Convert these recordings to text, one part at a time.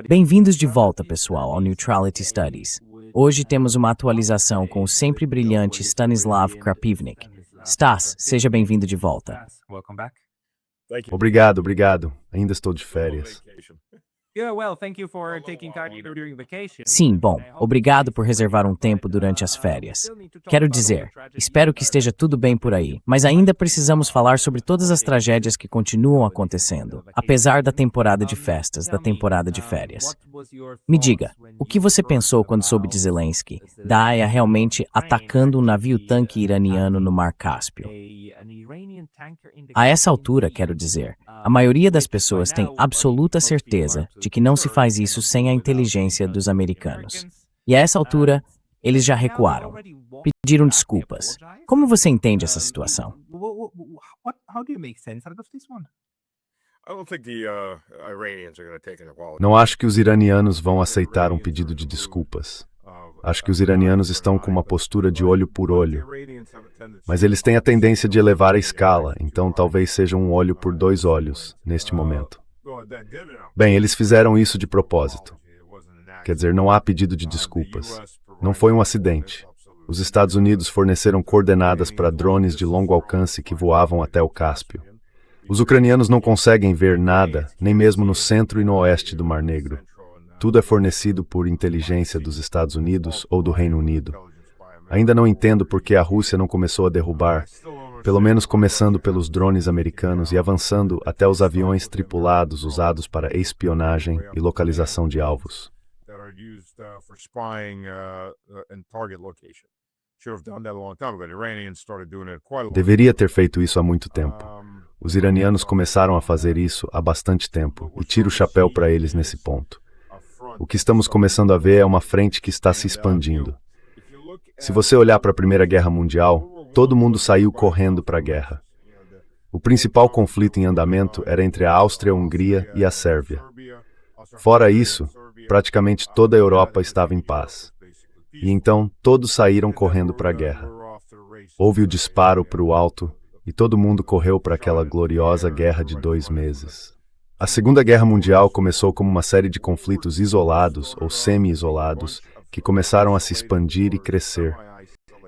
Bem-vindos de volta, pessoal, ao Neutrality Studies. Hoje temos uma atualização com o sempre brilhante Stanislav Krapivnik. Stas, seja bem-vindo de volta. Obrigado. Ainda estou de férias. Sim, bom, obrigado por reservar um tempo durante as férias. Quero dizer, espero que esteja tudo bem por aí, mas ainda precisamos falar sobre todas as tragédias que continuam acontecendo, apesar da temporada de festas, da temporada de férias. Me diga, o que você pensou quando soube de Zelensky, da AIA realmente atacando um navio-tanque iraniano no Mar Cáspio? A essa altura, quero dizer, a maioria das pessoas tem absoluta certeza de que não se faz isso sem a inteligência dos americanos. E a essa altura, eles já recuaram. Pediram desculpas. Como você entende essa situação? Não acho que os iranianos vão aceitar um pedido de desculpas. Acho que os iranianos estão com uma postura de olho por olho. Mas eles têm a tendência de elevar a escala, então talvez seja um olho por dois olhos, neste momento. Bem, eles fizeram isso de propósito. Quer dizer, não há pedido de desculpas. Não foi um acidente. Os Estados Unidos forneceram coordenadas para drones de longo alcance que voavam até o Cáspio. Os ucranianos não conseguem ver nada, nem mesmo no centro e no oeste do Mar Negro. Tudo é fornecido por inteligência dos Estados Unidos ou do Reino Unido. Ainda não entendo por que a Rússia não começou a derrubar, pelo menos começando pelos drones americanos e avançando até os aviões tripulados usados para espionagem e localização de alvos. Deveria ter feito isso há muito tempo. Os iranianos começaram a fazer isso há bastante tempo, e tiro o chapéu para eles nesse ponto. O que estamos começando a ver é uma frente que está se expandindo. Se você olhar para a Primeira Guerra Mundial, todo mundo saiu correndo para a guerra. O principal conflito em andamento era entre a Áustria-Hungria e a Sérvia. Fora isso, praticamente toda a Europa estava em paz. E então, todos saíram correndo para a guerra. Houve o disparo para o alto, e todo mundo correu para aquela gloriosa guerra de 2 meses. A Segunda Guerra Mundial começou como uma série de conflitos isolados ou semi-isolados que começaram a se expandir e crescer,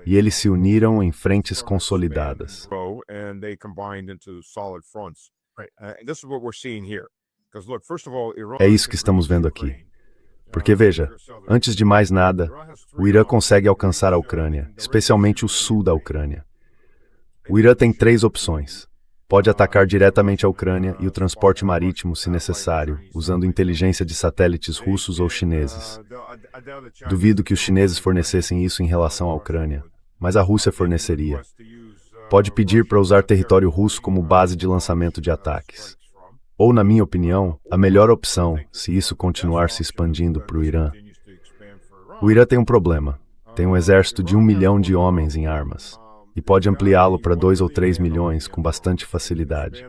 e eles se uniram em frentes consolidadas. É isso que estamos vendo aqui. Porque, veja, antes de mais nada, o Irã consegue alcançar a Ucrânia, especialmente o sul da Ucrânia. O Irã tem 3 opções. Pode atacar diretamente a Ucrânia e o transporte marítimo, se necessário, usando inteligência de satélites russos ou chineses. Duvido que os chineses fornecessem isso em relação à Ucrânia, mas a Rússia forneceria. Pode pedir para usar território russo como base de lançamento de ataques. Ou, na minha opinião, a melhor opção, se isso continuar se expandindo para o Irã. O Irã tem um problema. Tem um exército de 1 milhão de homens em armas. E pode ampliá-lo para 2 ou 3 milhões com bastante facilidade.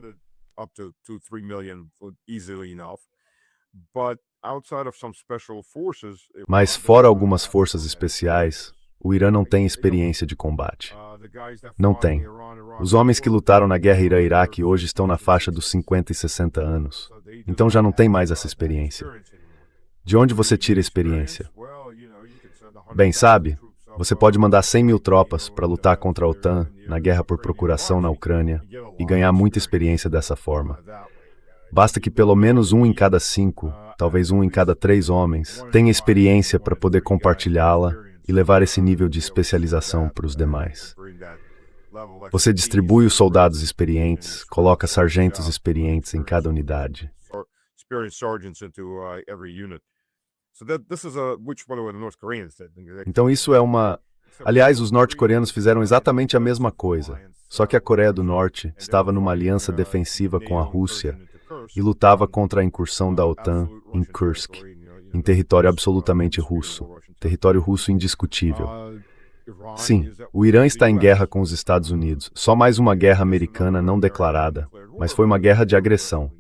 Mas, fora algumas forças especiais, o Irã não tem experiência de combate. Não tem. Os homens que lutaram na guerra Irã-Iraque hoje estão na faixa dos 50 e 60 anos. Então já não tem mais essa experiência. De onde você tira a experiência? Bem, sabe? Você pode mandar 100 mil tropas para lutar contra a OTAN na guerra por procuração na Ucrânia e ganhar muita experiência dessa forma. Basta que pelo menos 1 em cada 5, talvez 1 em cada 3 homens, tenha experiência para poder compartilhá-la e levar esse nível de especialização para os demais. Você distribui os soldados experientes, coloca sargentos experientes em cada unidade. Então isso é uma... Aliás, os norte-coreanos fizeram exatamente a mesma coisa, só que a Coreia do Norte estava numa aliança defensiva com a Rússia e lutava contra a incursão da OTAN em Kursk, em território absolutamente russo, território russo indiscutível. Sim, o Irã está em guerra com os Estados Unidos, só mais uma guerra americana não declarada, mas foi uma guerra de agressão.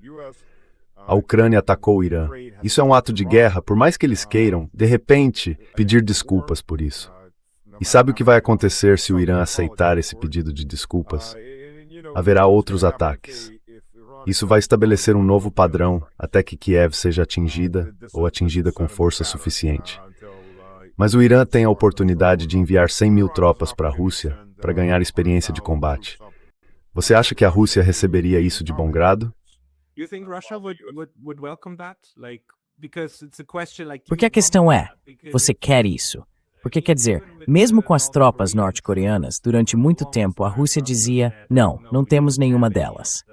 A Ucrânia atacou o Irã. Isso é um ato de guerra, por mais que eles queiram, de repente, pedir desculpas por isso. E sabe o que vai acontecer se o Irã aceitar esse pedido de desculpas? Haverá outros ataques. Isso vai estabelecer um novo padrão até que Kiev seja atingida ou atingida com força suficiente. Mas o Irã tem a oportunidade de enviar 100 mil tropas para a Rússia para ganhar experiência de combate. Você acha que a Rússia receberia isso de bom grado? Porque a questão é, você quer isso? Porque quer dizer, mesmo com as tropas norte-coreanas, durante muito tempo a Rússia dizia, não temos nenhuma delas.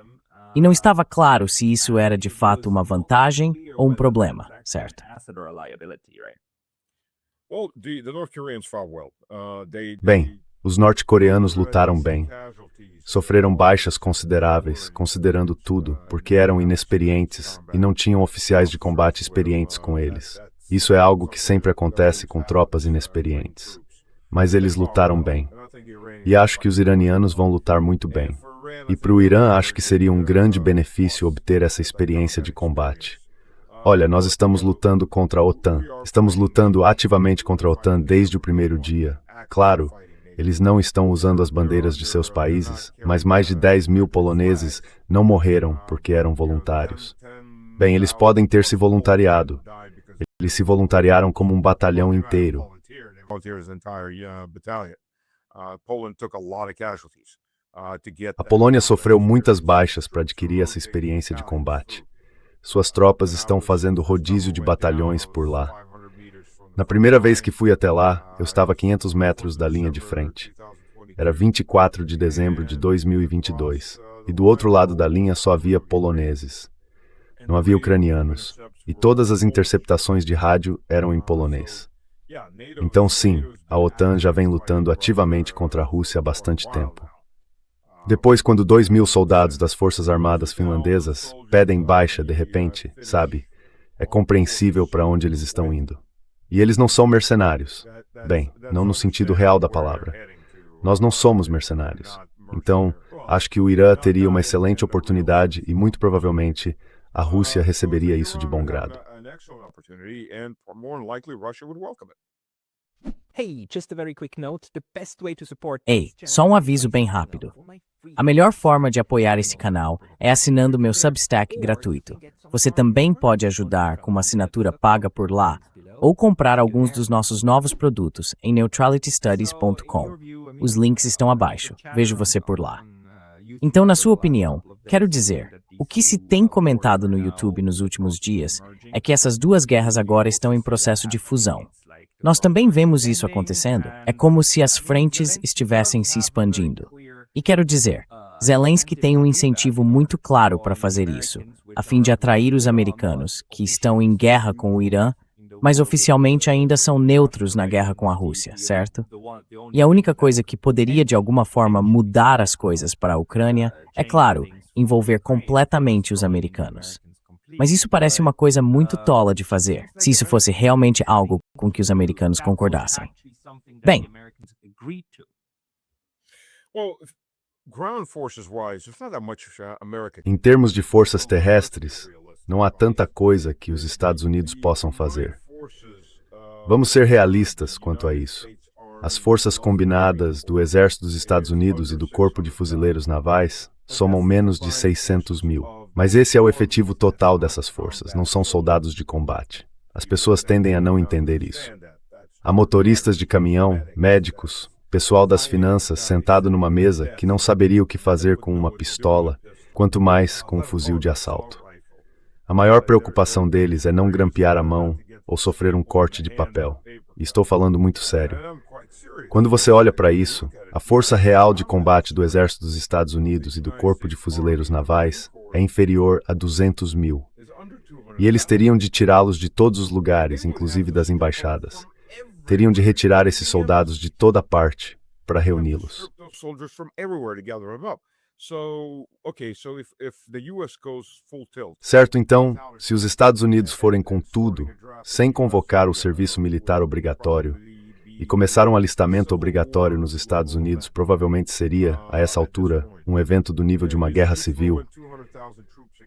E não estava claro se isso era de fato uma vantagem ou um problema, certo? Bem, os norte-coreanos lutaram bem. Sofreram baixas consideráveis, considerando tudo, porque eram inexperientes e não tinham oficiais de combate experientes com eles. Isso é algo que sempre acontece com tropas inexperientes. Mas eles lutaram bem. E acho que os iranianos vão lutar muito bem. E para o Irã, acho que seria um grande benefício obter essa experiência de combate. Olha, nós estamos lutando contra a OTAN. Estamos lutando ativamente contra a OTAN desde o primeiro dia. Claro, eles não estão usando as bandeiras de seus países, mas mais de 10 mil poloneses não morreram porque eram voluntários. Bem, eles podem ter se voluntariado. Eles se voluntariaram como um batalhão inteiro. A Polônia sofreu muitas baixas para adquirir essa experiência de combate. Suas tropas estão fazendo rodízio de batalhões por lá. Na primeira vez que fui até lá, eu estava a 500 metros da linha de frente. Era 24 de dezembro de 2022, e do outro lado da linha só havia poloneses. Não havia ucranianos, e todas as interceptações de rádio eram em polonês. Então sim, a OTAN já vem lutando ativamente contra a Rússia há bastante tempo. Depois, quando 2 mil soldados das Forças Armadas finlandesas pedem baixa de repente, sabe, é compreensível para onde eles estão indo. E eles não são mercenários. Bem, não no sentido real da palavra. Nós não somos mercenários. Então, acho que o Irã teria uma excelente oportunidade e, muito provavelmente, a Rússia receberia isso de bom grado. Ei, só um aviso bem rápido. A melhor forma de apoiar esse canal é assinando meu Substack gratuito. Você também pode ajudar com uma assinatura paga por lá, ou comprar alguns dos nossos novos produtos em neutralitystudies.com. Os links estão abaixo. Vejo você por lá. Então, na sua opinião, quero dizer, o que se tem comentado no YouTube nos últimos dias é que essas duas guerras agora estão em processo de fusão. Nós também vemos isso acontecendo. É como se as frentes estivessem se expandindo. E quero dizer, Zelensky tem um incentivo muito claro para fazer isso, a fim de atrair os americanos, que estão em guerra com o Irã, mas oficialmente ainda são neutros na guerra com a Rússia, certo? E a única coisa que poderia de alguma forma mudar as coisas para a Ucrânia é, claro, envolver completamente os americanos. Mas isso parece uma coisa muito tola de fazer, se isso fosse realmente algo com que os americanos concordassem. Bem, em termos de forças terrestres, não há tanta coisa que os Estados Unidos possam fazer. Vamos ser realistas quanto a isso. As forças combinadas do Exército dos Estados Unidos e do Corpo de Fuzileiros Navais somam menos de 600 mil. Mas esse é o efetivo total dessas forças, não são soldados de combate. As pessoas tendem a não entender isso. Há motoristas de caminhão, médicos, pessoal das finanças sentado numa mesa que não saberia o que fazer com uma pistola, quanto mais com um fuzil de assalto. A maior preocupação deles é não grampear a mão ou sofrer um corte de papel. E estou falando muito sério. Quando você olha para isso, a força real de combate do Exército dos Estados Unidos e do Corpo de Fuzileiros Navais é inferior a 200 mil. E eles teriam de tirá-los de todos os lugares, inclusive das embaixadas. Teriam de retirar esses soldados de toda parte para reuni-los. Certo, então, se os Estados Unidos forem com tudo, sem convocar o serviço militar obrigatório, e começar um alistamento obrigatório nos Estados Unidos, provavelmente seria, a essa altura, um evento do nível de uma guerra civil.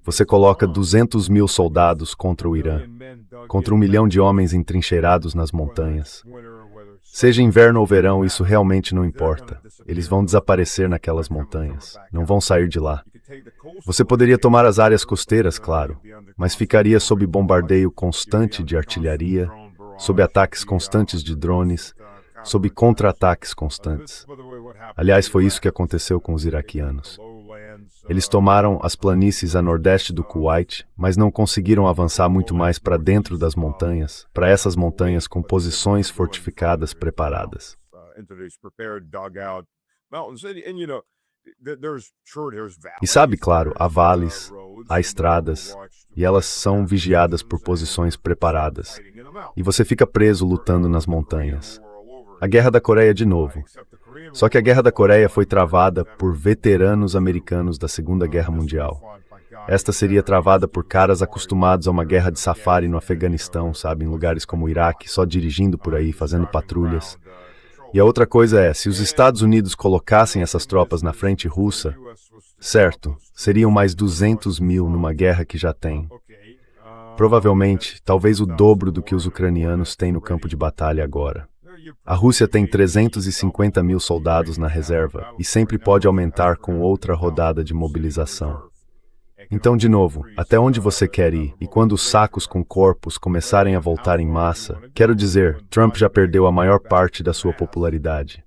Você coloca 200 mil soldados contra o Irã, contra 1 milhão de homens entrincheirados nas montanhas. Seja inverno ou verão, isso realmente não importa. Eles vão desaparecer naquelas montanhas. Não vão sair de lá. Você poderia tomar as áreas costeiras, claro, mas ficaria sob bombardeio constante de artilharia, sob ataques constantes de drones, sob contra-ataques constantes. Aliás, foi isso que aconteceu com os iraquianos. Eles tomaram as planícies a nordeste do Kuwait, mas não conseguiram avançar muito mais para dentro das montanhas, para essas montanhas com posições fortificadas preparadas. E sabe, claro, há vales, há estradas, e elas são vigiadas por posições preparadas. E você fica preso lutando nas montanhas. A Guerra da Coreia de novo. Só que a Guerra da Coreia foi travada por veteranos americanos da Segunda Guerra Mundial. Esta seria travada por caras acostumados a uma guerra de safari no Afeganistão, sabe, em lugares como o Iraque, só dirigindo por aí, fazendo patrulhas. E a outra coisa é, se os Estados Unidos colocassem essas tropas na frente russa, certo, seriam mais 200 mil numa guerra que já tem. Provavelmente, talvez o dobro do que os ucranianos têm no campo de batalha agora. A Rússia tem 350 mil soldados na reserva e sempre pode aumentar com outra rodada de mobilização. Então, de novo, até onde você quer ir? E quando os sacos com corpos começarem a voltar em massa, quero dizer, Trump já perdeu a maior parte da sua popularidade.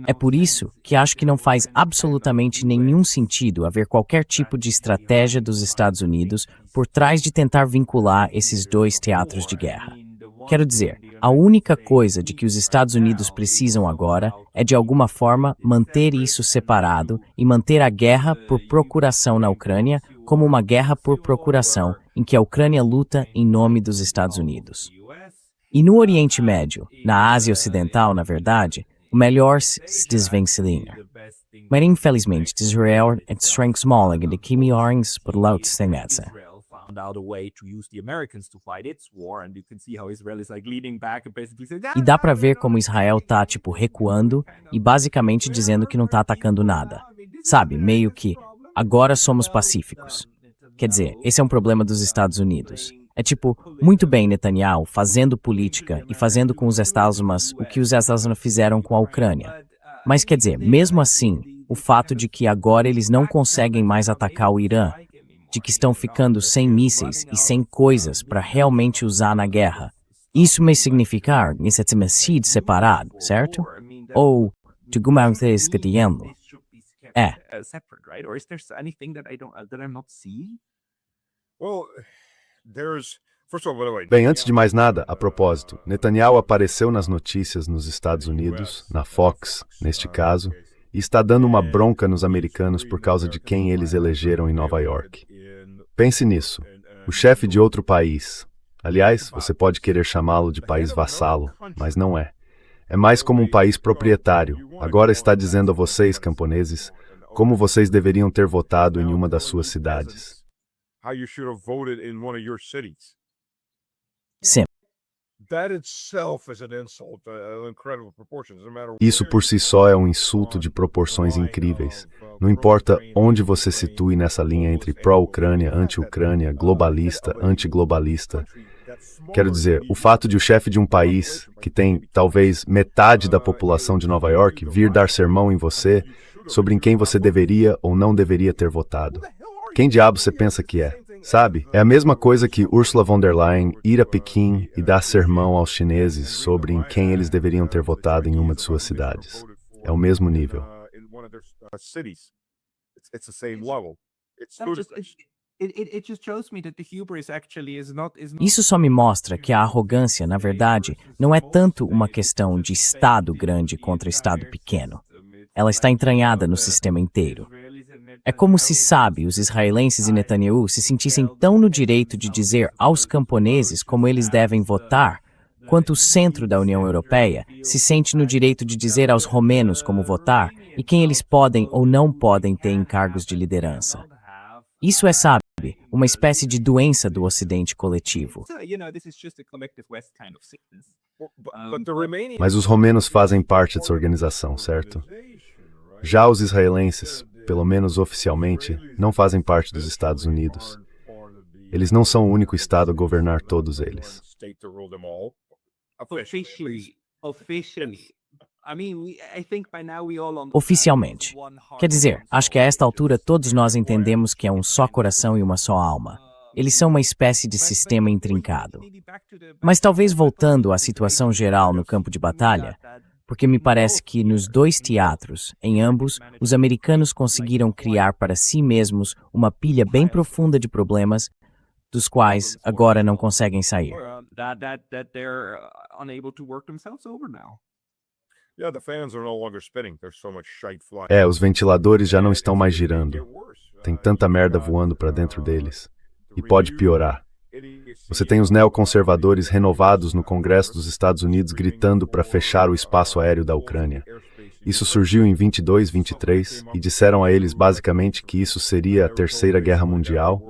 É por isso que acho que não faz absolutamente nenhum sentido haver qualquer tipo de estratégia dos Estados Unidos por trás de tentar vincular esses dois teatros de guerra. Quero dizer, a única coisa de que os Estados Unidos precisam agora é, de alguma forma, manter isso separado e manter a guerra por procuração na Ucrânia como uma guerra por procuração em que a Ucrânia luta em nome dos Estados Unidos. E no Oriente Médio, na Ásia Ocidental, na verdade, o melhor se desvencilha. Mas infelizmente, Israel é strength small e de Kimi Orings por laut stenetsa. E dá pra ver como Israel tá, tipo, recuando e basicamente dizendo que não tá atacando nada. Sabe, meio que, agora somos pacíficos. Quer dizer, esse é um problema dos Estados Unidos. É tipo, muito bem Netanyahu fazendo política e fazendo com os Estados Unidos o que os Estados Unidos fizeram com a Ucrânia. Mas quer dizer, mesmo assim, o fato de que agora eles não conseguem mais atacar o Irã, de que estão ficando sem mísseis e sem coisas para realmente usar na guerra, isso may significar que isso é sido separado, certo? Ou, de alguma maneira, é. Bem, antes de mais nada, a propósito, Netanyahu apareceu nas notícias nos Estados Unidos, na Fox, neste caso, e está dando uma bronca nos americanos por causa de quem eles elegeram em Nova York. Pense nisso. O chefe de outro país. Aliás, você pode querer chamá-lo de país vassalo, mas não é. É mais como um país proprietário. Agora está dizendo a vocês, camponeses, como vocês deveriam ter votado em uma das suas cidades. Sim. Isso por si só é um insulto de proporções incríveis. Não importa onde você situe nessa linha entre pró-Ucrânia, anti-Ucrânia, globalista, anti-globalista. Quero dizer, o fato de o chefe de um país, que tem talvez metade da população de Nova York, vir dar sermão em você sobre em quem você deveria ou não deveria ter votado. Quem diabo você pensa que é? Sabe? É a mesma coisa que Ursula von der Leyen ir a Pequim e dar sermão aos chineses sobre em quem eles deveriam ter votado em uma de suas cidades. É o mesmo nível. Isso só me mostra que a arrogância, na verdade, não é tanto uma questão de Estado grande contra Estado pequeno. Ela está entranhada no sistema inteiro. É como se, sabe, os israelenses e Netanyahu se sentissem tão no direito de dizer aos camponeses como eles devem votar, quanto o centro da União Europeia se sente no direito de dizer aos romenos como votar e quem eles podem ou não podem ter em cargos de liderança. Isso é, sabe, uma espécie de doença do Ocidente coletivo. Mas os romenos fazem parte dessa organização, certo? Já os israelenses, pelo menos oficialmente, não fazem parte dos Estados Unidos. Eles não são o único estado a governar todos eles. Oficialmente. Quer dizer, acho que a esta altura todos nós entendemos que é um só coração e uma só alma. Eles são uma espécie de sistema intrincado. Mas talvez voltando à situação geral no campo de batalha, porque me parece que nos dois teatros, em ambos, os americanos conseguiram criar para si mesmos uma pilha bem profunda de problemas, dos quais agora não conseguem sair. Os ventiladores já não estão mais girando. Tem tanta merda voando para dentro deles. E pode piorar. Você tem os neoconservadores renovados no Congresso dos Estados Unidos gritando para fechar o espaço aéreo da Ucrânia. Isso surgiu em 22, 23 e disseram a eles basicamente que isso seria a Terceira Guerra Mundial,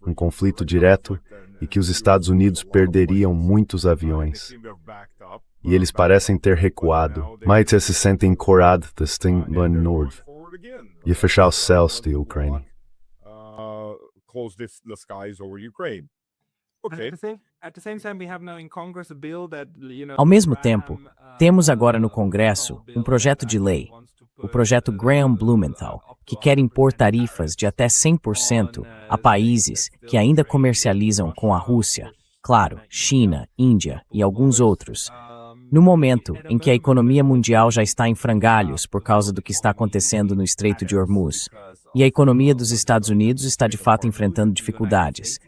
um conflito direto e que os Estados Unidos perderiam muitos aviões. E eles parecem ter recuado, mas se sentem encorados no Nord e fechar os céus da Ucrânia. Ao mesmo tempo, temos agora no Congresso um projeto de lei, o projeto Graham-Blumenthal, que quer impor tarifas de até 100% a países que ainda comercializam com a Rússia, claro, China, Índia e alguns outros. No momento em que a economia mundial já está em frangalhos por causa do que está acontecendo no Estreito de Hormuz, e a economia dos Estados Unidos está de fato enfrentando dificuldades.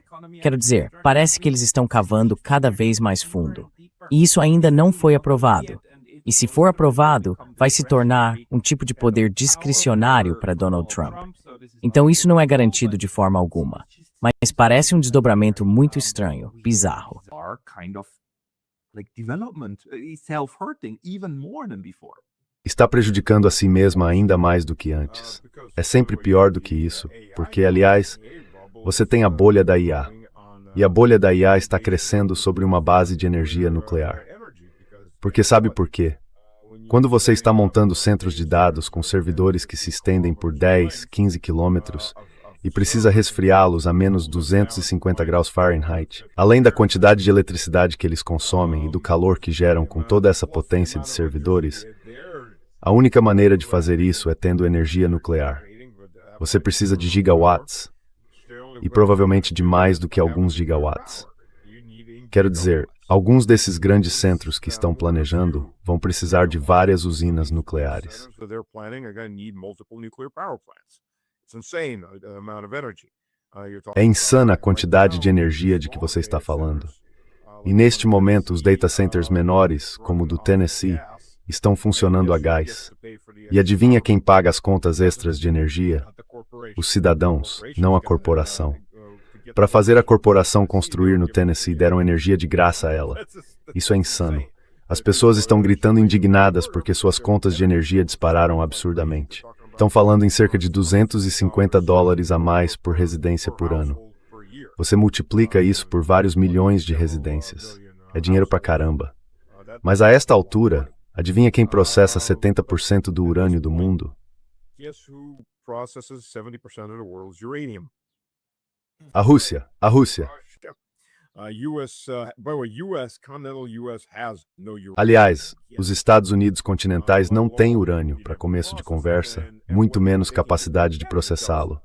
Quero dizer, parece que eles estão cavando cada vez mais fundo. E isso ainda não foi aprovado. E se for aprovado, vai se tornar um tipo de poder discricionário para Donald Trump. Então isso não é garantido de forma alguma. Mas parece um desdobramento muito estranho, bizarro. Está prejudicando a si mesma ainda mais do que antes. É sempre pior do que isso, porque, aliás, você tem a bolha da IA. E a bolha da IA está crescendo sobre uma base de energia nuclear. Porque sabe por quê? Quando você está montando centros de dados com servidores que se estendem por 10, 15 quilômetros e precisa resfriá-los a menos 250 graus Fahrenheit, além da quantidade de eletricidade que eles consomem e do calor que geram com toda essa potência de servidores, a única maneira de fazer isso é tendo energia nuclear. Você precisa de gigawatts, e provavelmente de mais do que alguns gigawatts. Quero dizer, alguns desses grandes centros que estão planejando vão precisar de várias usinas nucleares. É insana a quantidade de energia de que você está falando. E neste momento, os data centers menores, como o do Tennessee, estão funcionando a gás. E adivinha quem paga as contas extras de energia? Os cidadãos, não a corporação. Para fazer a corporação construir no Tennessee, deram energia de graça a ela. Isso é insano. As pessoas estão gritando indignadas porque suas contas de energia dispararam absurdamente. Estão falando em cerca de $250 a mais por residência por ano. Você multiplica isso por vários milhões de residências. É dinheiro pra caramba. Mas a esta altura, adivinha quem processa 70% do urânio do mundo? A Rússia. A Rússia. Aliás, os Estados Unidos continentais não têm urânio, para começo de conversa, muito menos capacidade de processá-lo.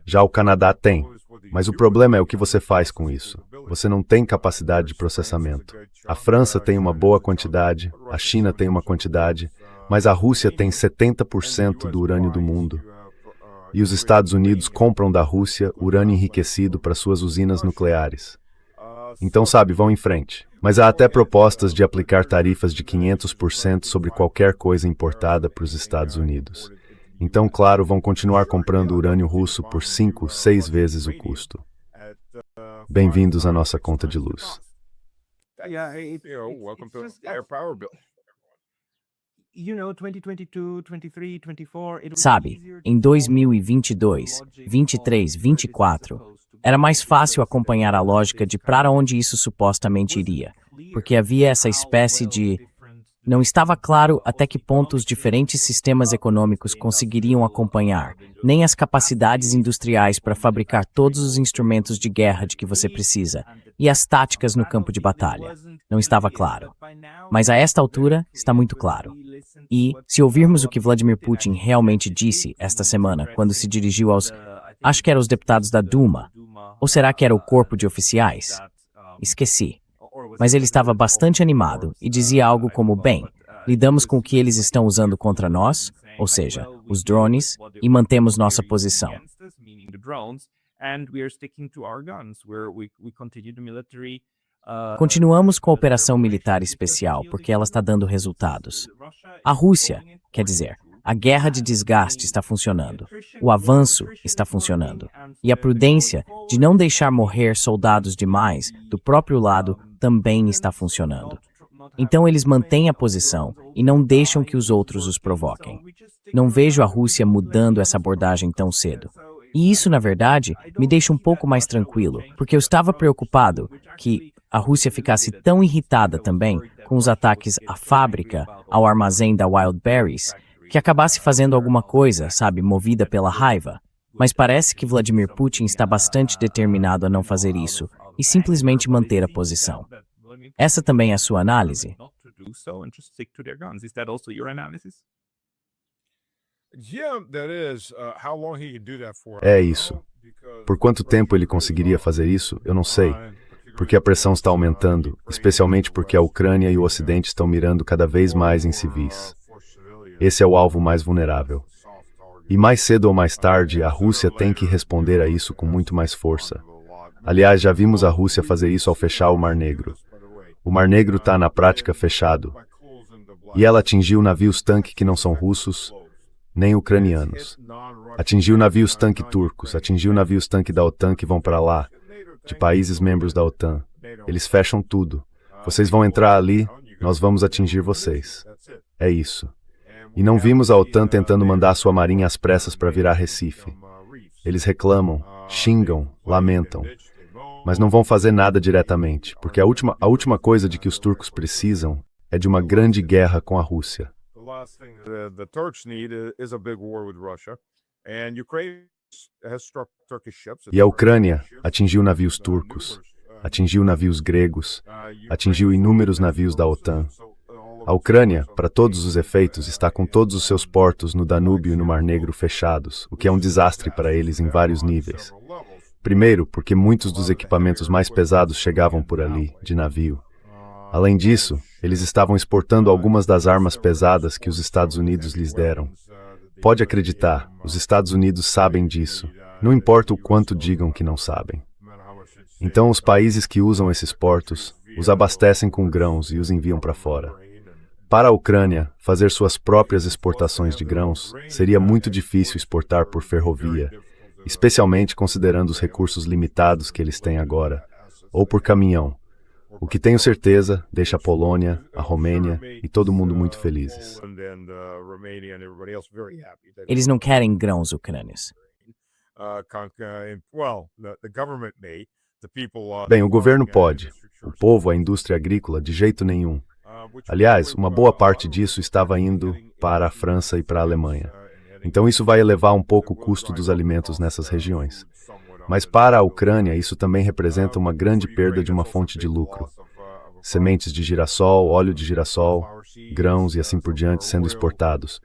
Já o Canadá tem, mas o problema é o que você faz com isso. Você não tem capacidade de processamento. A França tem uma boa quantidade, a China tem uma quantidade, mas a Rússia tem 70% do urânio do mundo. E os Estados Unidos compram da Rússia urânio enriquecido para suas usinas nucleares. Então, sabe, vão em frente. Mas há até propostas de aplicar tarifas de 500% sobre qualquer coisa importada para os Estados Unidos. Então, claro, vão continuar comprando urânio russo por 5, 6 vezes o custo. Bem-vindos à nossa conta de luz. Sabe, em 2022, 23, 24, era mais fácil acompanhar a lógica de para onde isso supostamente iria, porque havia essa espécie de Não estava claro até que ponto os diferentes sistemas econômicos conseguiriam acompanhar, nem as capacidades industriais para fabricar todos os instrumentos de guerra de que você precisa, e as táticas no campo de batalha. Não estava claro. Mas a esta altura, está muito claro. E, se ouvirmos o que Vladimir Putin realmente disse esta semana, quando se dirigiu aos, acho que eram os deputados da Duma, ou será que era o corpo de oficiais? Esqueci. Mas ele estava bastante animado e dizia algo como, bem, lidamos com o que eles estão usando contra nós, ou seja, os drones, e mantemos nossa posição. Continuamos com a operação militar especial porque ela está dando resultados. A Rússia, quer dizer, a guerra de desgaste está funcionando, o avanço está funcionando, e a prudência de não deixar morrer soldados demais do próprio lado também está funcionando. Então eles mantêm a posição e não deixam que os outros os provoquem. Não vejo a Rússia mudando essa abordagem tão cedo. E isso, na verdade, me deixa um pouco mais tranquilo, porque eu estava preocupado que a Rússia ficasse tão irritada também com os ataques à fábrica, ao armazém da Wildberries, que acabasse fazendo alguma coisa, sabe, movida pela raiva. Mas parece que Vladimir Putin está bastante determinado a não fazer isso e simplesmente manter a posição. Essa também é a sua análise? É isso. Por quanto tempo ele conseguiria fazer isso, eu não sei. Porque a pressão está aumentando, especialmente porque a Ucrânia e o Ocidente estão mirando cada vez mais em civis. Esse é o alvo mais vulnerável. E mais cedo ou mais tarde, a Rússia tem que responder a isso com muito mais força. Aliás, já vimos a Rússia fazer isso ao fechar o Mar Negro. O Mar Negro está, na prática, fechado. E ela atingiu navios-tanque que não são russos, nem ucranianos. Atingiu navios-tanque turcos, atingiu navios-tanque da OTAN que vão para lá, de países membros da OTAN. Eles fecham tudo. Vocês vão entrar ali, nós vamos atingir vocês. É isso. E não vimos a OTAN tentando mandar sua marinha às pressas para virar Recife. Eles reclamam, xingam, lamentam. Mas não vão fazer nada diretamente, porque a última coisa de que os turcos precisam é de uma grande guerra com a Rússia. E a Ucrânia atingiu navios turcos, atingiu navios gregos, atingiu inúmeros navios da OTAN. A Ucrânia, para todos os efeitos, está com todos os seus portos no Danúbio e no Mar Negro fechados, o que é um desastre para eles em vários níveis. Primeiro, porque muitos dos equipamentos mais pesados chegavam por ali, de navio. Além disso, eles estavam exportando algumas das armas pesadas que os Estados Unidos lhes deram. Pode acreditar, os Estados Unidos sabem disso, não importa o quanto digam que não sabem. Então, os países que usam esses portos os abastecem com grãos e os enviam para fora. Para a Ucrânia, fazer suas próprias exportações de grãos seria muito difícil exportar por ferrovia, especialmente considerando os recursos limitados que eles têm agora, ou por caminhão, o que tenho certeza deixa a Polônia, a Romênia e todo mundo muito felizes. Eles não querem grãos ucrânios. Bem, o governo pode, o povo, a indústria agrícola, de jeito nenhum. Aliás, uma boa parte disso estava indo para a França e para a Alemanha. Então isso vai elevar um pouco o custo dos alimentos nessas regiões. Mas para a Ucrânia, isso também representa uma grande perda de uma fonte de lucro. Sementes de girassol, óleo de girassol, grãos e assim por diante sendo exportados.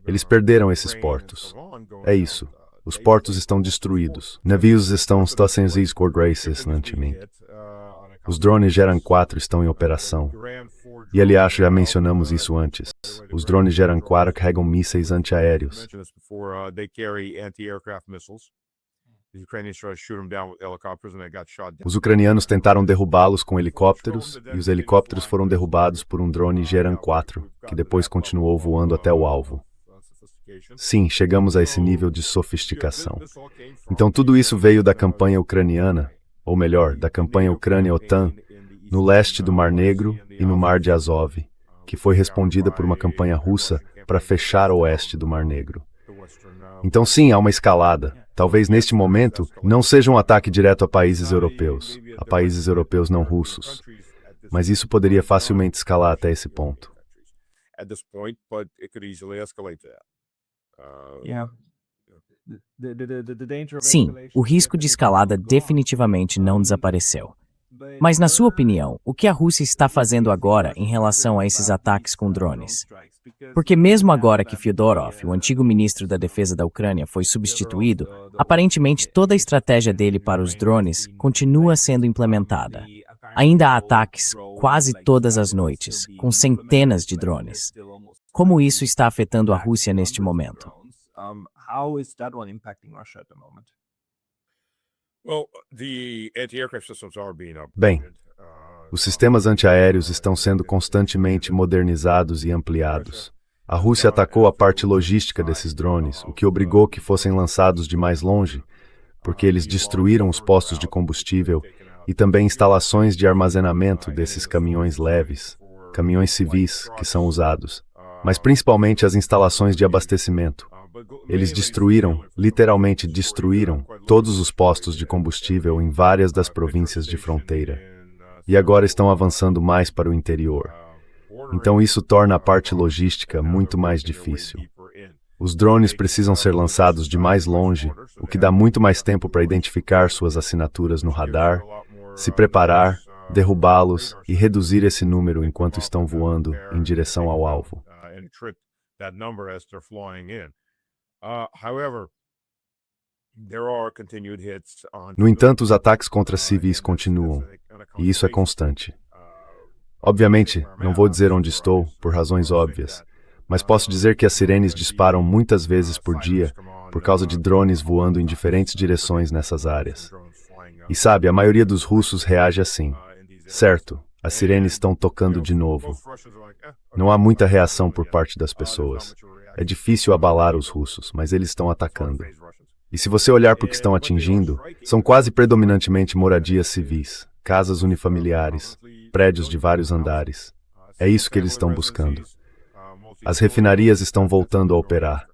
Eles perderam esses portos. É isso. Os portos estão destruídos. Navios estão sem races, Os drones Geran 4 estão em operação. E aliás, já mencionamos isso antes. Os drones Geran 4 carregam mísseis antiaéreos. Os ucranianos tentaram derrubá-los com helicópteros, e os helicópteros foram derrubados por um drone Geran 4, que depois continuou voando até o alvo. Sim, chegamos a esse nível de sofisticação. Então tudo isso veio da campanha ucraniana, ou melhor, da campanha Ucrânia-OTAN, no leste do Mar Negro e no Mar de Azov, que foi respondida por uma campanha russa para fechar o oeste do Mar Negro. Então sim, há uma escalada. Talvez neste momento não seja um ataque direto a países europeus não russos. Mas isso poderia facilmente escalar até esse ponto. Sim, o risco de escalada definitivamente não desapareceu. Mas, na sua opinião, o que a Rússia está fazendo agora em relação a esses ataques com drones? Porque mesmo agora que Fyodorov, o antigo ministro da Defesa da Ucrânia, foi substituído, aparentemente toda a estratégia dele para os drones continua sendo implementada. Ainda há ataques quase todas as noites, com centenas de drones. Como isso está afetando a Rússia neste momento? Bem, os sistemas antiaéreos estão sendo constantemente modernizados e ampliados. A Rússia atacou a parte logística desses drones, o que obrigou que fossem lançados de mais longe, porque eles destruíram os postos de combustível e também instalações de armazenamento desses caminhões leves, caminhões civis que são usados, mas principalmente as instalações de abastecimento. Eles destruíram, literalmente destruíram, todos os postos de combustível em várias das províncias de fronteira. E agora estão avançando mais para o interior. Então isso torna a parte logística muito mais difícil. Os drones precisam ser lançados de mais longe, o que dá muito mais tempo para identificar suas assinaturas no radar, se preparar, derrubá-los e reduzir esse número enquanto estão voando em direção ao alvo. No entanto, os ataques contra civis continuam, e isso é constante. Obviamente, não vou dizer onde estou, por razões óbvias, mas posso dizer que as sirenes disparam muitas vezes por dia por causa de drones voando em diferentes direções nessas áreas. E sabe, a maioria dos russos reage assim. Certo, as sirenes estão tocando de novo. Não há muita reação por parte das pessoas. É difícil abalar os russos, mas eles estão atacando. E se você olhar para o que estão atingindo, são quase predominantemente moradias civis, casas unifamiliares, prédios de vários andares. É isso que eles estão buscando. As refinarias estão voltando a operar.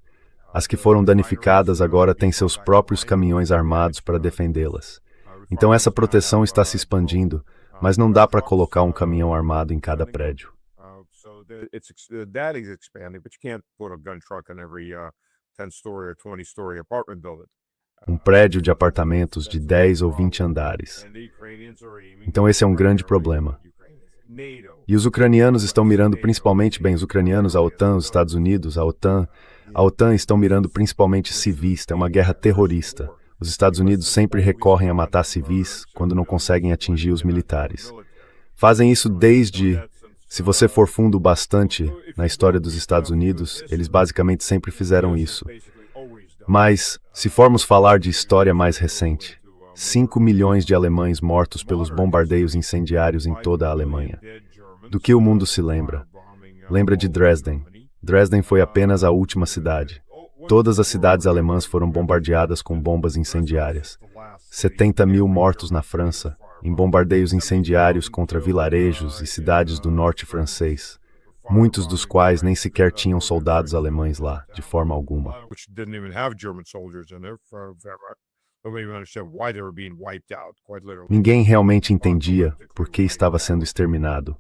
As que foram danificadas agora têm seus próprios caminhões armados para defendê-las. Então essa proteção está se expandindo, mas não dá para colocar um caminhão armado em cada prédio. Um prédio de apartamentos de 10 ou 20 andares. Então esse é um grande problema. E os ucranianos estão mirando principalmente, os ucranianos, a OTAN, os Estados Unidos, a OTAN estão mirando principalmente civis, é uma guerra terrorista. Os Estados Unidos sempre recorrem a matar civis quando não conseguem atingir os militares. Fazem isso desde, se você for fundo bastante na história dos Estados Unidos, eles basicamente sempre fizeram isso. Mas, se formos falar de história mais recente, 5 milhões de alemães mortos pelos bombardeios incendiários em toda a Alemanha. Do que o mundo se lembra? Lembra de Dresden. Dresden foi apenas a última cidade. Todas as cidades alemãs foram bombardeadas com bombas incendiárias. 70 mil mortos na França, em bombardeios incendiários contra vilarejos e cidades do norte francês, muitos dos quais nem sequer tinham soldados alemães lá, de forma alguma. Ninguém realmente entendia por que estava sendo exterminado,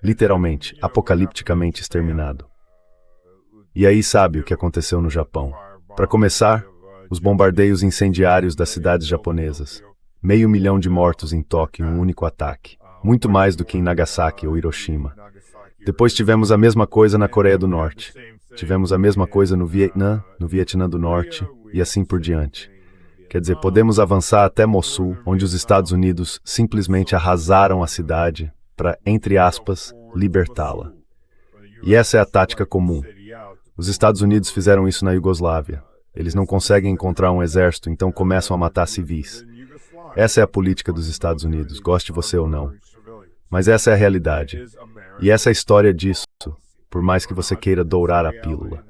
literalmente, apocalipticamente exterminado. E aí sabe o que aconteceu no Japão. Para começar, os bombardeios incendiários das cidades japonesas. 500.000 de mortos em Tóquio em um único ataque. Muito mais do que em Nagasaki ou Hiroshima. Depois tivemos a mesma coisa na Coreia do Norte. Tivemos a mesma coisa no Vietnã do Norte e assim por diante. Quer dizer, podemos avançar até Mossul, onde os Estados Unidos simplesmente arrasaram a cidade para, entre aspas, libertá-la. E essa é a tática comum. Os Estados Unidos fizeram isso na Iugoslávia. Eles não conseguem encontrar um exército, então começam a matar civis. Essa é a política dos Estados Unidos, goste você ou não. Mas essa é a realidade. E essa é a história disso, por mais que você queira dourar a pílula.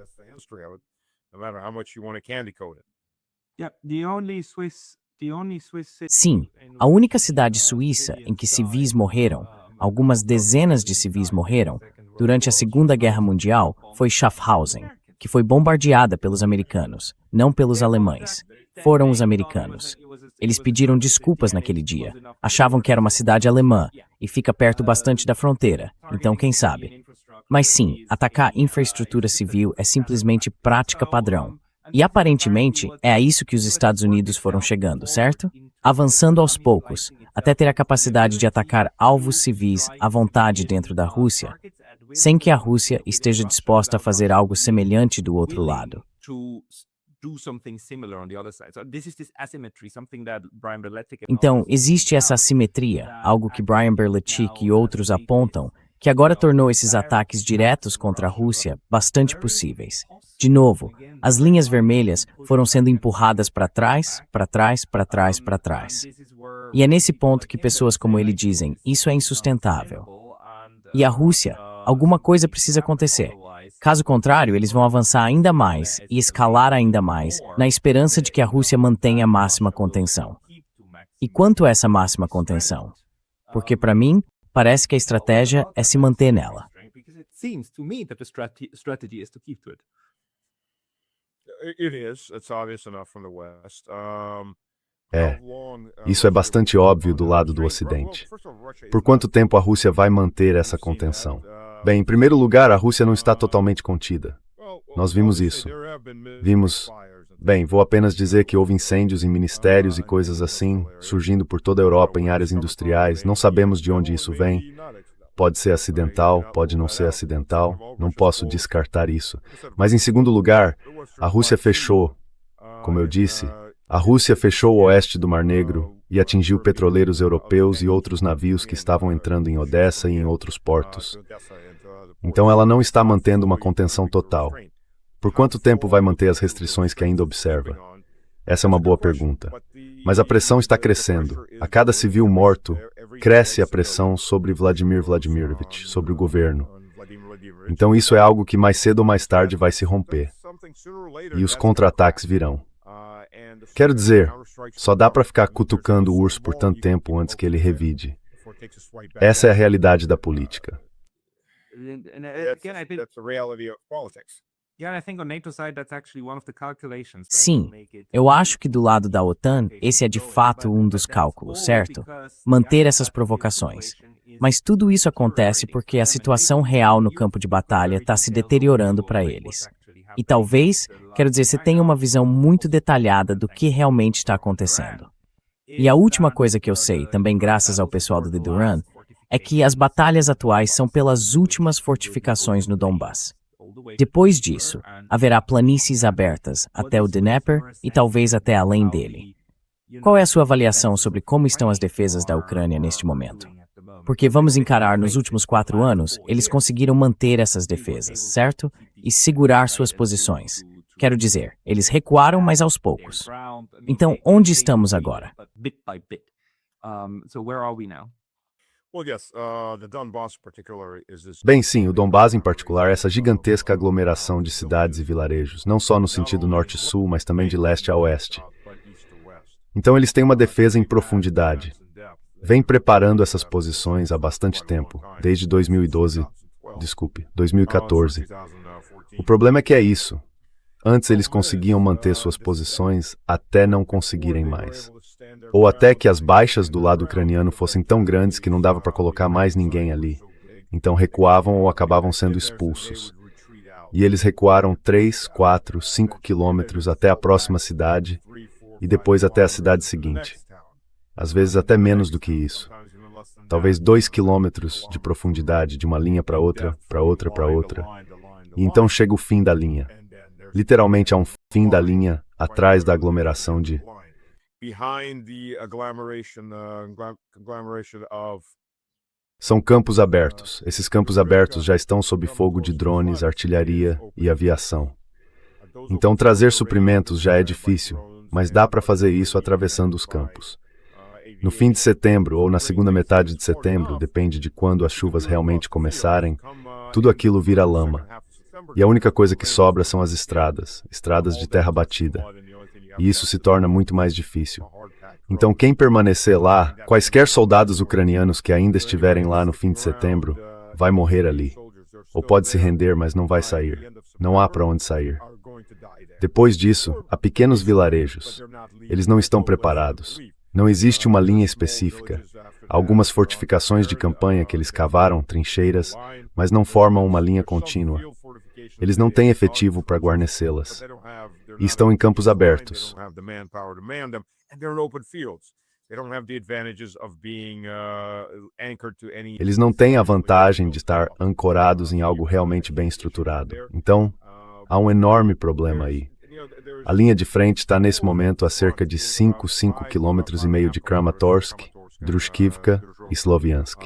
Sim, a única cidade suíça em que civis morreram, algumas dezenas de civis morreram, durante a Segunda Guerra Mundial foi Schaffhausen, que foi bombardeada pelos americanos, não pelos alemães. Foram os americanos. Eles pediram desculpas naquele dia. Achavam que era uma cidade alemã e fica perto bastante da fronteira, então quem sabe. Mas sim, atacar infraestrutura civil é simplesmente prática padrão. E aparentemente é a isso que os Estados Unidos foram chegando, certo? Avançando aos poucos, até ter a capacidade de atacar alvos civis à vontade dentro da Rússia, sem que a Rússia esteja disposta a fazer algo semelhante do outro lado. Então, existe essa assimetria, algo que Brian Berlitzik e outros apontam, que agora tornou esses ataques diretos contra a Rússia bastante possíveis. De novo, as linhas vermelhas foram sendo empurradas para trás, para trás, para trás, para trás. E é nesse ponto que pessoas como ele dizem, isso é insustentável. E a Rússia, alguma coisa precisa acontecer. Caso contrário, eles vão avançar ainda mais e escalar ainda mais, na esperança de que a Rússia mantenha a máxima contenção. E quanto é essa máxima contenção? Porque, para mim, parece que a estratégia é se manter nela. Isso é bastante óbvio do lado do Ocidente. Por quanto tempo a Rússia vai manter essa contenção? Bem, em primeiro lugar, a Rússia não está totalmente contida. Nós vimos isso. Vou apenas dizer que houve incêndios em ministérios e coisas assim, surgindo por toda a Europa em áreas industriais. Não sabemos de onde isso vem. Pode ser acidental, pode não ser acidental. Não posso descartar isso. Mas, em segundo lugar, a Rússia fechou, como eu disse, a Rússia fechou o oeste do Mar Negro e atingiu petroleiros europeus e outros navios que estavam entrando em Odessa e em outros portos. Então ela não está mantendo uma contenção total. Por quanto tempo vai manter as restrições que ainda observa? Essa é uma boa pergunta. Mas a pressão está crescendo. A cada civil morto, cresce a pressão sobre Vladimir Vladimirovich, sobre o governo. Então isso é algo que mais cedo ou mais tarde vai se romper. E os contra-ataques virão. Quero dizer, só dá para ficar cutucando o urso por tanto tempo antes que ele revide. Essa é a realidade da política. Sim, eu acho que do lado da OTAN, esse é de fato um dos cálculos, certo? Manter essas provocações. Mas tudo isso acontece porque a situação real no campo de batalha está se deteriorando para eles. E talvez, quero dizer, você tenha uma visão muito detalhada do que realmente está acontecendo. E a última coisa que eu sei, também graças ao pessoal do The Duran, é que as batalhas atuais são pelas últimas fortificações no Donbass. Depois disso, haverá planícies abertas até o Dnieper e talvez até além dele. Qual é a sua avaliação sobre como estão as defesas da Ucrânia neste momento? Porque vamos encarar, nos últimos 4 anos, eles conseguiram manter essas defesas, certo? E segurar suas posições. Quero dizer, eles recuaram, mas aos poucos. Então, onde estamos agora? Bem, sim, o Donbass em particular é essa gigantesca aglomeração de cidades e vilarejos, não só no sentido norte-sul, mas também de leste a oeste. Então eles têm uma defesa em profundidade. Vem preparando essas posições há bastante tempo, desde 2014. O problema é que é isso. Antes eles conseguiam manter suas posições até não conseguirem mais. Ou até que as baixas do lado ucraniano fossem tão grandes que não dava para colocar mais ninguém ali. Então recuavam ou acabavam sendo expulsos. E eles recuaram 3, 4, 5 quilômetros até a próxima cidade e depois até a cidade seguinte. Às vezes até menos do que isso. Talvez 2 quilômetros de profundidade de uma linha para outra, para outra, para outra. E então chega o fim da linha. Literalmente há um fim da linha atrás da aglomeração de... São campos abertos. Esses campos abertos já estão sob fogo de drones, artilharia e aviação. Então trazer suprimentos já é difícil, mas dá para fazer isso atravessando os campos. No fim de setembro ou na segunda metade de setembro, depende de quando as chuvas realmente começarem, tudo aquilo vira lama. E a única coisa que sobra são as estradas de terra batida. E isso se torna muito mais difícil. Então quem permanecer lá, quaisquer soldados ucranianos que ainda estiverem lá no fim de setembro, vai morrer ali. Ou pode se render, mas não vai sair. Não há para onde sair. Depois disso, há pequenos vilarejos. Eles não estão preparados. Não existe uma linha específica. Há algumas fortificações de campanha que eles cavaram, trincheiras, mas não formam uma linha contínua. Eles não têm efetivo para guarnecê-las. E estão em campos abertos. Eles não têm a vantagem de estar ancorados em algo realmente bem estruturado. Então, há um enorme problema aí. A linha de frente está nesse momento a cerca de 5,5 km de Kramatorsk, Druskivka e Sloviansk.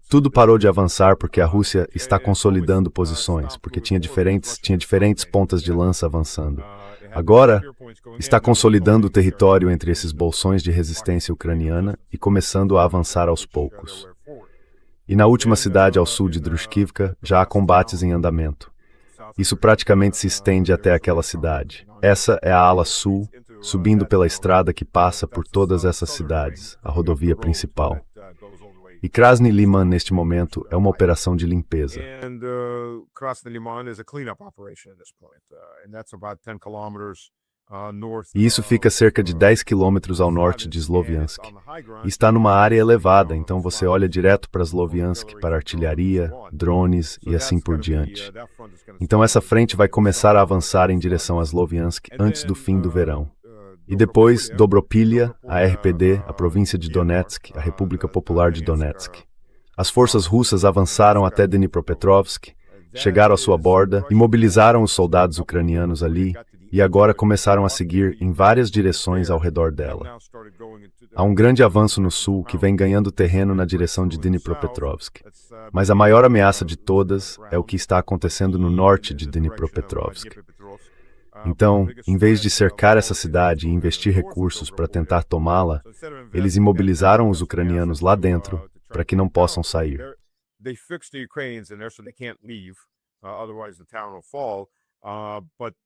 Tudo parou de avançar porque a Rússia está consolidando posições, porque tinha diferentes pontas de lança avançando. Agora, está consolidando o território entre esses bolsões de resistência ucraniana e começando a avançar aos poucos. E na última cidade ao sul de Druskivka, já há combates em andamento. Isso praticamente se estende até aquela cidade. Essa é a ala sul, subindo pela estrada que passa por todas essas cidades, a rodovia principal. E Krasny Liman, neste momento, é uma operação de limpeza. E isso fica cerca de 10 quilômetros ao norte de Sloviansk. E está numa área elevada, então você olha direto para Sloviansk, para artilharia, drones e assim por diante. Então essa frente vai começar a avançar em direção a Sloviansk antes do fim do verão. E depois, Dobropilha, a RPD, a província de Donetsk, a República Popular de Donetsk. As forças russas avançaram até Dnipropetrovsk, chegaram à sua borda, imobilizaram os soldados ucranianos ali e agora começaram a seguir em várias direções ao redor dela. Há um grande avanço no sul que vem ganhando terreno na direção de Dnipropetrovsk. Mas a maior ameaça de todas é o que está acontecendo no norte de Dnipropetrovsk. Então, em vez de cercar essa cidade e investir recursos para tentar tomá-la, eles imobilizaram os ucranianos lá dentro para que não possam sair.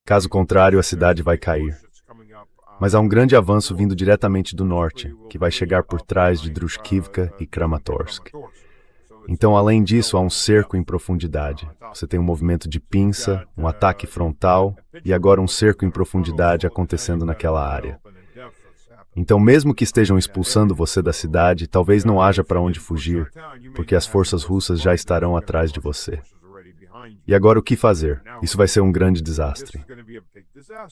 Caso contrário, a cidade vai cair. Mas há um grande avanço vindo diretamente do norte, que vai chegar por trás de Druskivka e Kramatorsk. Então, além disso, há um cerco em profundidade. Você tem um movimento de pinça, um ataque frontal e agora um cerco em profundidade acontecendo naquela área. Então, mesmo que estejam expulsando você da cidade, talvez não haja para onde fugir, porque as forças russas já estarão atrás de você. E agora o que fazer? Isso vai ser um grande desastre.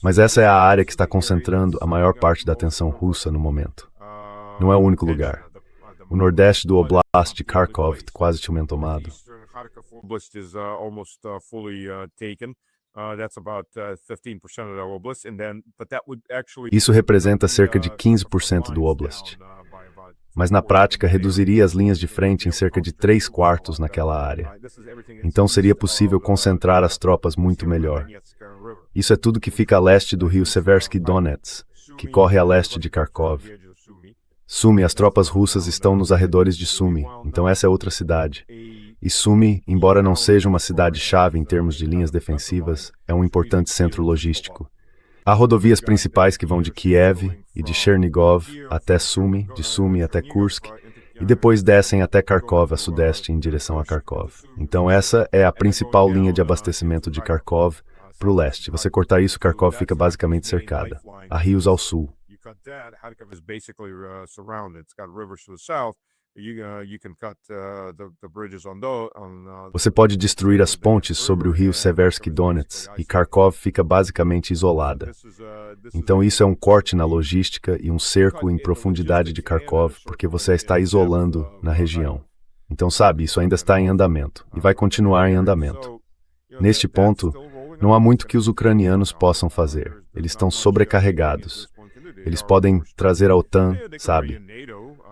Mas essa é a área que está concentrando a maior parte da atenção russa no momento. Não é o único lugar. O nordeste do Oblast de Kharkov quase tinha tomado. Isso representa cerca de 15% do Oblast. Mas na prática reduziria as linhas de frente em cerca de 3/4 naquela área. Então seria possível concentrar as tropas muito melhor. Isso é tudo que fica a leste do rio Seversky Donets, que corre a leste de Kharkov. Sumy, as tropas russas estão nos arredores de Sumy, então essa é outra cidade. E Sumy, embora não seja uma cidade-chave em termos de linhas defensivas, é um importante centro logístico. Há rodovias principais que vão de Kiev e de Chernigov até Sumy, de Sumy até Kursk, e depois descem até Kharkov a sudeste em direção a Kharkov. Então essa é a principal linha de abastecimento de Kharkov para o leste. Você cortar isso, Kharkov fica basicamente cercada. Há rios ao sul. Kharkov is basically surrounded. It's got rivers to the south. You can cut the bridges on Você pode destruir as pontes sobre o rio Seversky Donets e Kharkov fica basicamente isolada. Então isso é um corte na logística e um cerco em profundidade de Kharkov, porque você está isolando na região. Então sabe, isso ainda está em andamento e vai continuar em andamento. Neste ponto, não há muito que os ucranianos possam fazer. Eles estão sobrecarregados. Eles podem trazer a OTAN, sabe?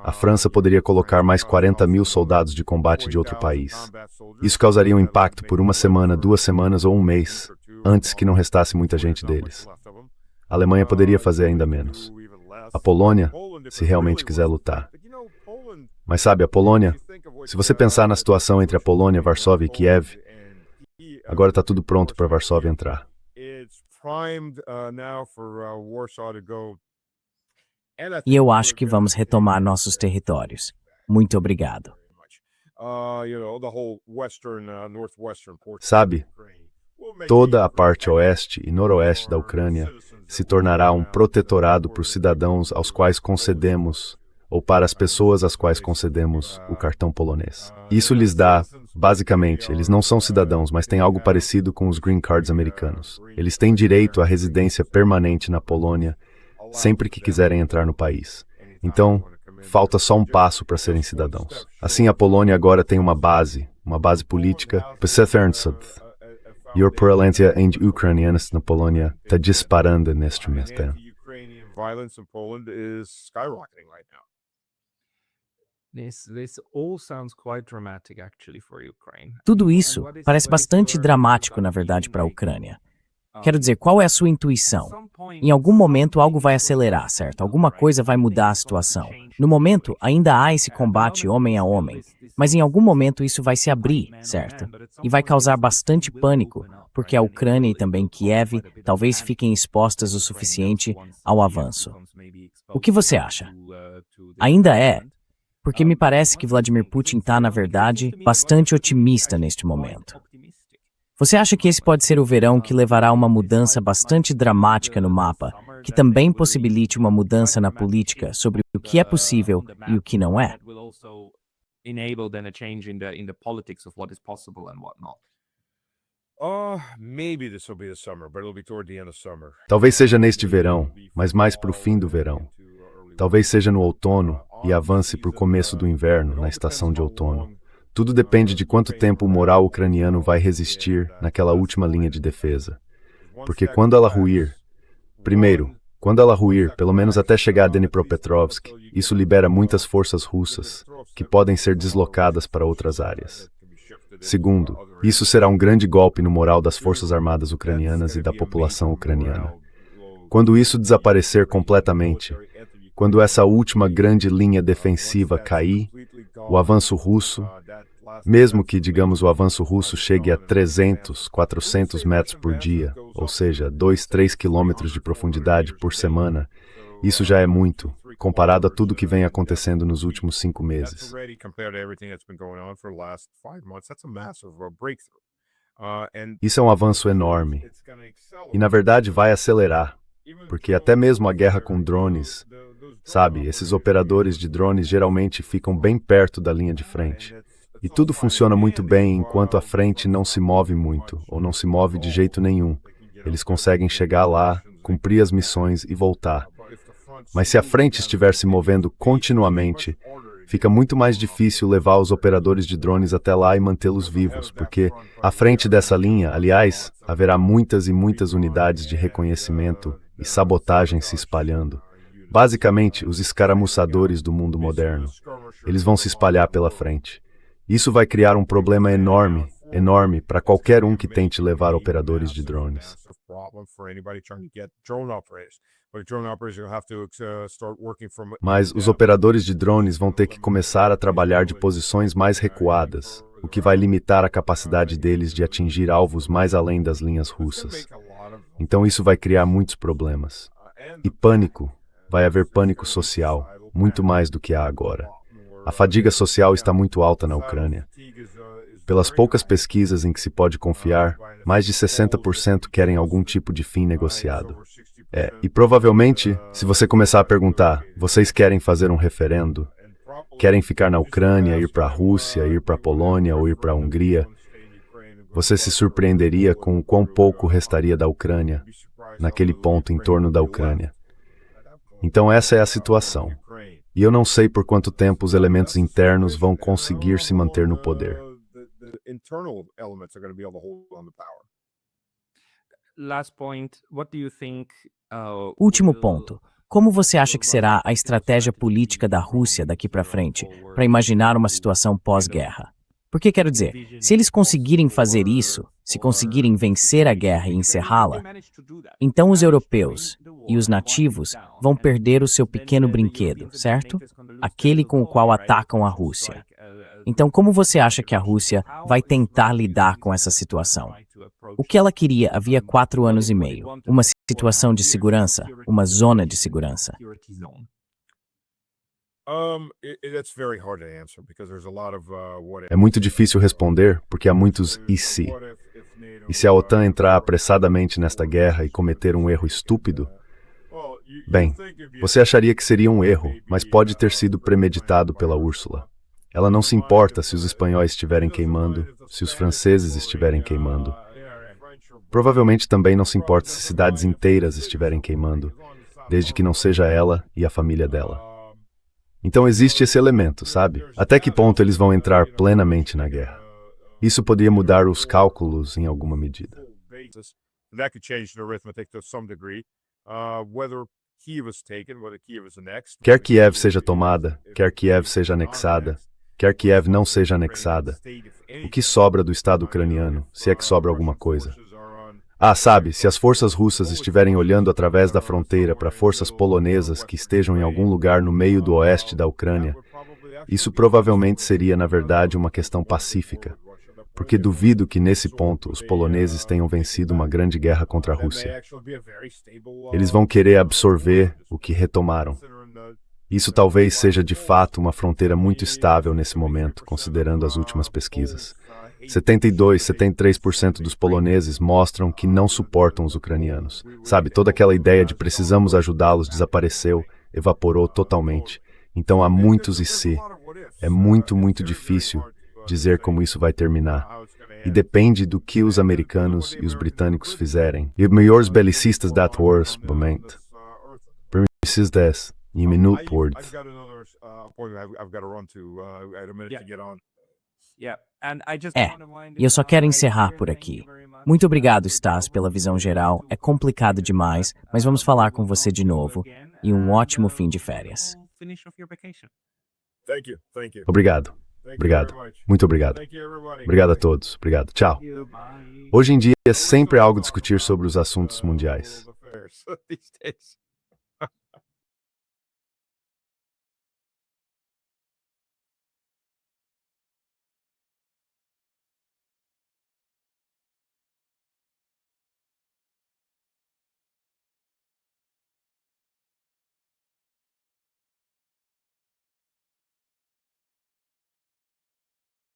A França poderia colocar mais 40.000 soldados de combate de outro país. Isso causaria um impacto por 1 semana, 2 semanas ou 1 mês, antes que não restasse muita gente deles. A Alemanha poderia fazer ainda menos. A Polônia, se realmente quiser lutar. Mas sabe, a Polônia, se você pensar na situação entre a Polônia, Varsóvia e Kiev, agora está tudo pronto para Varsóvia entrar. E eu acho que vamos retomar nossos territórios. Muito obrigado. Sabe, toda a parte oeste e noroeste da Ucrânia se tornará um protetorado para os cidadãos aos quais concedemos ou para as pessoas às quais concedemos o cartão polonês. Isso lhes dá, basicamente, eles não são cidadãos, mas têm algo parecido com os green cards americanos. Eles têm direito à residência permanente na Polônia sempre que quiserem entrar no país. Então, falta só um passo para serem cidadãos. Assim, a Polônia agora tem uma base política. E a violência ucraniana na Polônia está disparando neste mês. Violence in Poland is skyrocketing right now. This all sounds quite dramatic actually for Ukraine. Tudo isso parece bastante dramático, na verdade, para a Ucrânia. Quero dizer, qual é a sua intuição? Em algum momento algo vai acelerar, certo? Alguma coisa vai mudar a situação. No momento, ainda há esse combate homem a homem, mas em algum momento isso vai se abrir, certo? E vai causar bastante pânico, porque a Ucrânia e também Kiev talvez fiquem expostas o suficiente ao avanço. O que você acha? Ainda é, porque me parece que Vladimir Putin está, na verdade, bastante otimista neste momento. Você acha que esse pode ser o verão que levará a uma mudança bastante dramática no mapa, que também possibilite uma mudança na política sobre o que é possível e o que não é? Maybe this will be the summer, but it'll be toward the end of summer. Talvez seja neste verão, mas mais para o fim do verão. Talvez seja no outono e avance para o começo do inverno, na estação de outono. Tudo depende de quanto tempo o moral ucraniano vai resistir naquela última linha de defesa. Porque quando ela ruir, pelo menos até chegar a Dnipropetrovsk, isso libera muitas forças russas, que podem ser deslocadas para outras áreas. Segundo, isso será um grande golpe no moral das forças armadas ucranianas e da população ucraniana. Quando isso desaparecer completamente, quando essa última grande linha defensiva cair, o avanço russo, mesmo que, digamos, o avanço russo chegue a 300, 400 metros por dia, ou seja, 2, 3 quilômetros de profundidade por semana, isso já é muito, comparado a tudo que vem acontecendo nos últimos 5 meses. Isso é um avanço enorme. E, na verdade, vai acelerar, porque até mesmo a guerra com drones, sabe, esses operadores de drones geralmente ficam bem perto da linha de frente. E tudo funciona muito bem enquanto a frente não se move muito, ou não se move de jeito nenhum. Eles conseguem chegar lá, cumprir as missões e voltar. Mas se a frente estiver se movendo continuamente, fica muito mais difícil levar os operadores de drones até lá e mantê-los vivos, porque à frente dessa linha, aliás, haverá muitas e muitas unidades de reconhecimento e sabotagem se espalhando. Basicamente, os escaramuçadores do mundo moderno. Eles vão se espalhar pela frente. Isso vai criar um problema enorme, enorme para qualquer um que tente levar operadores de drones. Mas os operadores de drones vão ter que começar a trabalhar de posições mais recuadas, o que vai limitar a capacidade deles de atingir alvos mais além das linhas russas. Então isso vai criar muitos problemas. E pânico, vai haver pânico social, muito mais do que há agora. A fadiga social está muito alta na Ucrânia. Pelas poucas pesquisas em que se pode confiar, mais de 60% querem algum tipo de fim negociado. E provavelmente, se você começar a perguntar, vocês querem fazer um referendo? Querem ficar na Ucrânia, ir para a Rússia, ir para a Polônia ou ir para a Hungria? Você se surpreenderia com o quão pouco restaria da Ucrânia, naquele ponto em torno da Ucrânia. Então essa é a situação. E eu não sei por quanto tempo os elementos internos vão conseguir se manter no poder. Último ponto. Como você acha que será a estratégia política da Rússia daqui para frente, para imaginar uma situação pós-guerra? Porque, quero dizer, se eles conseguirem fazer isso, se conseguirem vencer a guerra e encerrá-la, então os europeus e os nativos vão perder o seu pequeno brinquedo, certo? Aquele com o qual atacam a Rússia. Então, como você acha que a Rússia vai tentar lidar com essa situação? O que ela queria havia 4 anos e meio? Uma situação de segurança, uma zona de segurança. É muito difícil responder, porque há muitos e se. E se a OTAN entrar apressadamente nesta guerra e cometer um erro estúpido? Bem, você acharia que seria um erro, mas pode ter sido premeditado pela Úrsula. Ela não se importa se os espanhóis estiverem queimando, se os franceses estiverem queimando. Provavelmente também não se importa se cidades inteiras estiverem queimando, desde que não seja ela e a família dela. Então existe esse elemento, sabe? Até que ponto eles vão entrar plenamente na guerra? Isso poderia mudar os cálculos em alguma medida. That could change the arithmetic to some degree. Whether Kiev is taken, whether Kiev is annexed. Quer Kiev seja tomada, quer Kiev seja anexada, quer Kiev não seja anexada, o que sobra do Estado ucraniano, se é que sobra alguma coisa? Ah, sabe, se as forças russas estiverem olhando através da fronteira para forças polonesas que estejam em algum lugar no meio do oeste da Ucrânia, isso provavelmente seria, na verdade, uma questão pacífica, porque duvido que, nesse ponto, os poloneses tenham vencido uma grande guerra contra a Rússia. Eles vão querer absorver o que retomaram. Isso talvez seja, de fato, uma fronteira muito estável nesse momento, considerando as últimas pesquisas. 73% dos poloneses mostram que não suportam os ucranianos. Sabe, toda aquela ideia de precisamos ajudá-los desapareceu, evaporou totalmente. Então há muitos e se. É muito difícil dizer como isso vai terminar. E depende do que os americanos e os britânicos fizerem. E os maiores belicistas da wars momento. Permissiz des, e minuto por. I've got another appointment I've got to run to. I had a minute to get on. E eu só quero encerrar por aqui. Muito obrigado, Stas, pela visão geral. É complicado demais, mas vamos falar com você de novo. E um ótimo fim de férias. Thank you. Obrigado. Obrigado. Muito obrigado. Obrigado a todos. Obrigado. Tchau. Hoje em dia é sempre algo discutir sobre os assuntos mundiais. These days.